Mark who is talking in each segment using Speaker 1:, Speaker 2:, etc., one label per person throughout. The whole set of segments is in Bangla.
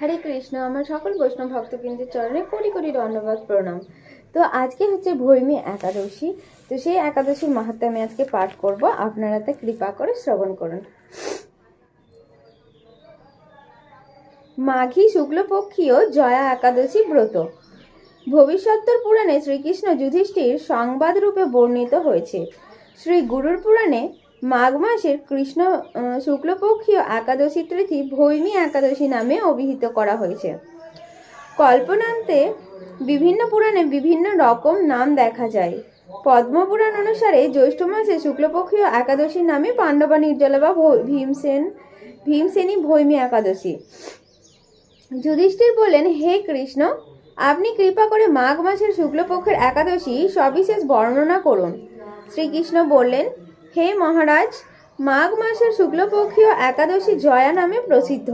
Speaker 1: হরে কৃষ্ণ। আমার সকল বৈষ্ণব ভক্তবৃন্দের চরণে কোটি কোটি ধন্যবাদ প্রণাম। তো আজকে হচ্ছে ভৈমী একাদশী। তো সেই একাদশীর মাহাত্ম্য আমি আজকে পাঠ করব, আপনারা তা কৃপা করে শ্রবণ করুন। মাঘী শুক্লপক্ষীয় জয়া একাদশী ব্রত ভবিষ্যত্তর পুরাণে শ্রীকৃষ্ণ যুধিষ্ঠির সংবাদ রূপে বর্ণিত হয়েছে। শ্রী গুরুর পুরাণে মাঘ মাসের কৃষ্ণ শুক্লপক্ষীয় একাদশী তিথি ভৈমী একাদশী নামে অভিহিত করা হয়েছে। কল্পনান্তে বিভিন্ন পুরাণে বিভিন্ন রকম নাম দেখা যায়। পদ্মপুরাণ অনুসারে জ্যৈষ্ঠ মাসে শুক্লপক্ষীয় একাদশী নামে পাণ্ডবা নির্জলা বা ভীমসেনী ভৈমী একাদশী। যুধিষ্ঠির বললেন, হে কৃষ্ণ, আপনি কৃপা করে মাঘ মাসের শুক্লপক্ষের একাদশী সবিশেষ বর্ণনা করুন। শ্রীকৃষ্ণ বললেন, হে মহারাজ, মাঘ মাসের শুক্লপক্ষীয় একাদশী জয়া নামে প্রসিদ্ধ।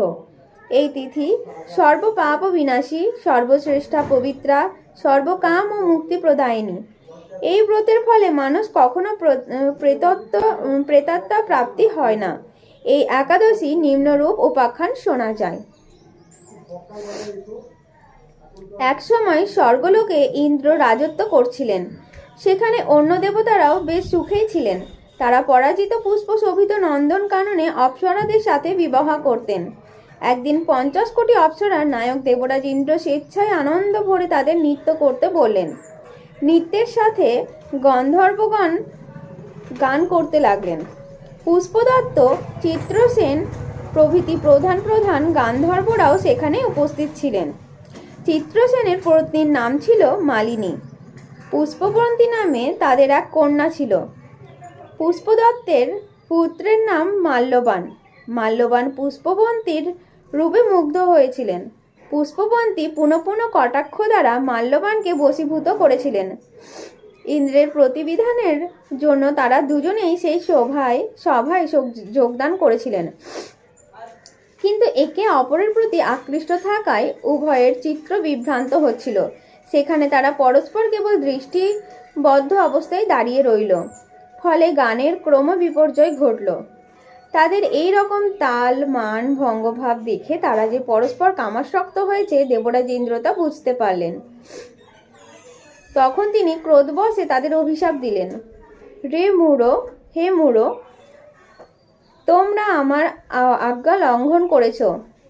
Speaker 1: এই তিথি সর্বপাপ বিনাশী, সর্বশ্রেষ্ঠা পবিত্রা, সর্বকাম ও মুক্তি প্রদায়িনী। এই ব্রতের ফলে মানুষ কখনো প্রেতাত্মা প্রাপ্তি হয় না। এই একাদশী নিম্নরূপ উপাখ্যান শোনা যায়। একসময় স্বর্গলোকে ইন্দ্র রাজত্ব করছিলেন। সেখানে অন্য দেবতারাও বেশ সুখেই ছিলেন। তারা পরাজিত পুষ্প শোভিত নন্দন কাননে অপ্সরাদের সাথে বিবাহ করতেন। একদিন 50 কোটি অপ্সরার নায়ক দেবরাজ ইন্দ্র স্বেচ্ছায় আনন্দ ভরে তাদের নৃত্য করতে বললেন। নৃত্যের সাথে গন্ধর্বগণ গান করতে লাগলেন। পুষ্পদত্ত, চিত্রসেন প্রভৃতি প্রধান গান্ধর্বরাও সেখানে উপস্থিত ছিলেন। চিত্রসেনের পত্নীর নাম ছিল মালিনী। পুষ্পবন্তী নামে তাদের এক কন্যা ছিল। পুষ্পদত্তের পুত্রের নাম মাল্যবান। মাল্যবান পুষ্পবন্তীর রূপে মুগ্ধ হয়েছিলেন। পুষ্পবন্তী পুনঃ কটাক্ষ দ্বারা মাল্যবানকে বশীভূত করেছিলেন। ইন্দ্রের প্রতিবিধানের জন্য তারা দুজনেই সেই সভায় যোগদান করেছিলেন। কিন্তু একে অপরের প্রতি আকৃষ্ট থাকায় উভয়ের চিত্র বিভ্রান্ত হচ্ছিল। সেখানে তারা পরস্পর কেবল দৃষ্টিবদ্ধ অবস্থায় দাঁড়িয়ে রইল। ফলে গানের ক্রম বিপর্যয় ঘটল। তাদের এই রকম তাল মান ভঙ্গভাব দেখে তারা যে পরস্পর কামাসক্ত হয়েছে, দেবরাজ ইন্দ্র তা বুঝতে পারলেন। তখন তিনি ক্রোধবশে তাদের অভিশাপ দিলেন। হে মূঢ়, তোমরা আমার আজ্ঞা লঙ্ঘন করেছ।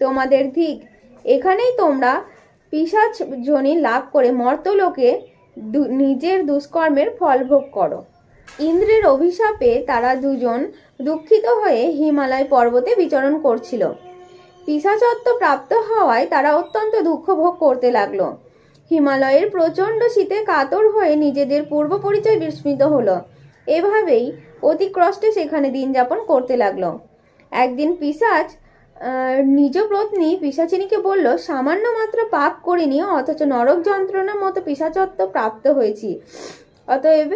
Speaker 1: তোমাদের ধিক। এখানেই তোমরা পিশাচ যোনি লাভ করে মর্তলোকে নিজের দুষ্কর্মের ফল ভোগ করো। ইন্দ্রের অভিশাপে তারা দুজন দুঃখিত হয়ে হিমালয় পর্বতে বিচরণ করছিল। পিশাচত্ব প্রাপ্ত হওয়ায় তারা অত্যন্ত দুঃখ ভোগ করতে লাগলো। হিমালয়ের প্রচণ্ড শীতে কাতর হয়ে নিজেদের পূর্ব পরিচয় বিস্মৃত হলো। এভাবেই অতি কষ্টে সেখানে দিন যাপন করতে লাগলো। একদিন পিশাচ নিজ পত্নী পিশাচিনীকে বলল, সামান্য মাত্র পাপ করিনি, অথচ নরক যন্ত্রণার মতো পিশাচত্ব প্রাপ্ত হয়েছি। অতএব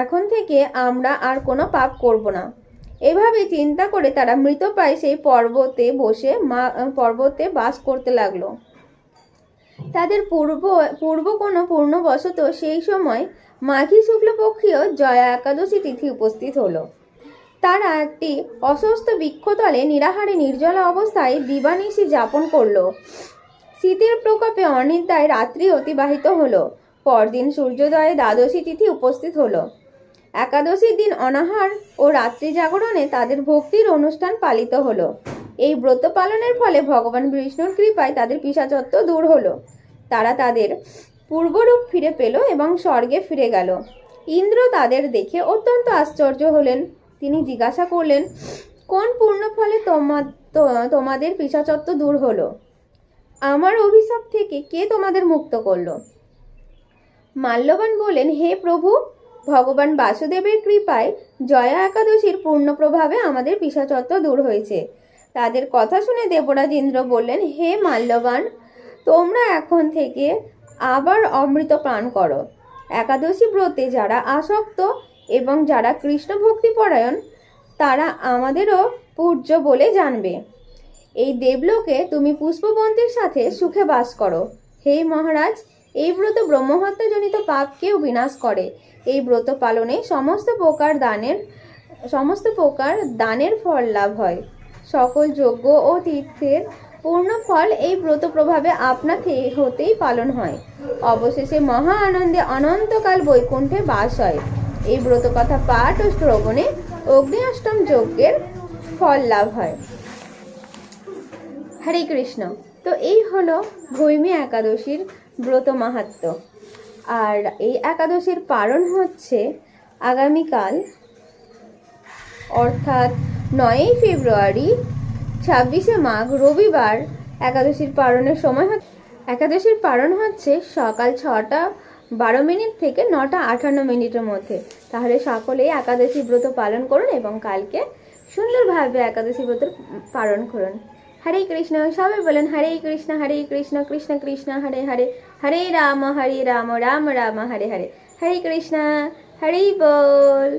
Speaker 1: এখন থেকে আমরা আর কোনো পাপ করব না। এভাবে চিন্তা করে তারা মৃতপ্রায় সেই পর্বতে বাস করতে লাগলো। তাদের পূর্ব কোনো পূর্ণবশত সেই সময় মাঘী শুক্লপক্ষীয় জয়া একাদশী তিথি উপস্থিত হলো। তারা একটি অস্বস্ত বৃক্ষতলে নিরাহারে নির্জলা অবস্থায় দিবানিশি যাপন করলো। শীতের প্রকোপে অনিদ্রায় রাত্রি অতিবাহিত হলো। পরদিন সূর্যোদয়ে দ্বাদশী তিথি উপস্থিত হলো। একাদশীর দিন অনাহার ও রাত্রি জাগরণে তাদের ভক্তির অনুষ্ঠান পালিত হলো। এই ব্রত পালনের ফলে ভগবান বিষ্ণুর কৃপায় তাদের পিশাচত্ব দূর হলো। তারা তাদের পূর্বরূপ ফিরে পেল এবং স্বর্গে ফিরে গেল। ইন্দ্র তাদের দেখে অত্যন্ত আশ্চর্য হলেন। তিনি জিজ্ঞাসা করলেন, কোন পূর্ণ ফলে তোমাদের পিশাচত্ব দূর হলো? আমার অভিশাপ থেকে কে তোমাদের মুক্ত করলো? মাল্যবান বললেন, হে প্রভু, ভগবান বাসুদেবের কৃপায় জয়া একাদশীর পূর্ণ প্রভাবে আমাদের পিশাচত্ব দূর হয়েছে। তাদের কথা শুনে দেবরাজ ইন্দ্র বললেন, হে মাল্যবান, তোমরা এখন থেকে আবার অমৃত পান করো। একাদশী ব্রতে যারা আসক্ত এবং যারা কৃষ্ণ ভক্তিপরায়ণ, তারা আমাদেরও পূজ্য বলে জানবে। এই দেবলোকে তুমি পুষ্পবন্তীর সাথে সুখে বাস করো। হে মহারাজ, এই ব্রত ব্রহ্মহত্যাজনিত পাপকেও বিনাশ করে। এই ব্রত পালনে সমস্ত প্রকার দানের ফল লাভ হয়। সকল যজ্ঞ ও তীর্থের পূর্ণ ফল এই ব্রত প্রভাবে আপনা হতেই পালন হয়। অবশেষে মহা আনন্দে অনন্তকাল বৈকুণ্ঠে বাস হয়। এই ব্রত কথা পাঠ ও শ্রবণে অগ্নি অষ্টম যজ্ঞের ফল লাভ হয়। হরে কৃষ্ণ। তো এই হলো ভৈমী একাদশীর ব্রত মাহাত্ম্য। আর এই একাদশীর পারণ হচ্ছে আগামীকাল, অর্থাৎ 9ই ফেব্রুয়ারি, 26শে মাঘ রবিবার একাদশীর পারণের সময়। একাদশীর পারণ হচ্ছে সকাল 6:12 থেকে 9:58 মধ্যে। তাহলে সকলেই একাদশী ব্রত পালন করুন এবং কালকে সুন্দরভাবে একাদশী ব্রত পালন করুন। হরে কৃষ্ণ। সবাই বলেন হরে কৃষ্ণ কৃষ্ণ কৃষ্ণ হরে হরে, হরে রাম রাম রাম হরে হরে। হরে কৃষ্ণ। হরি বল।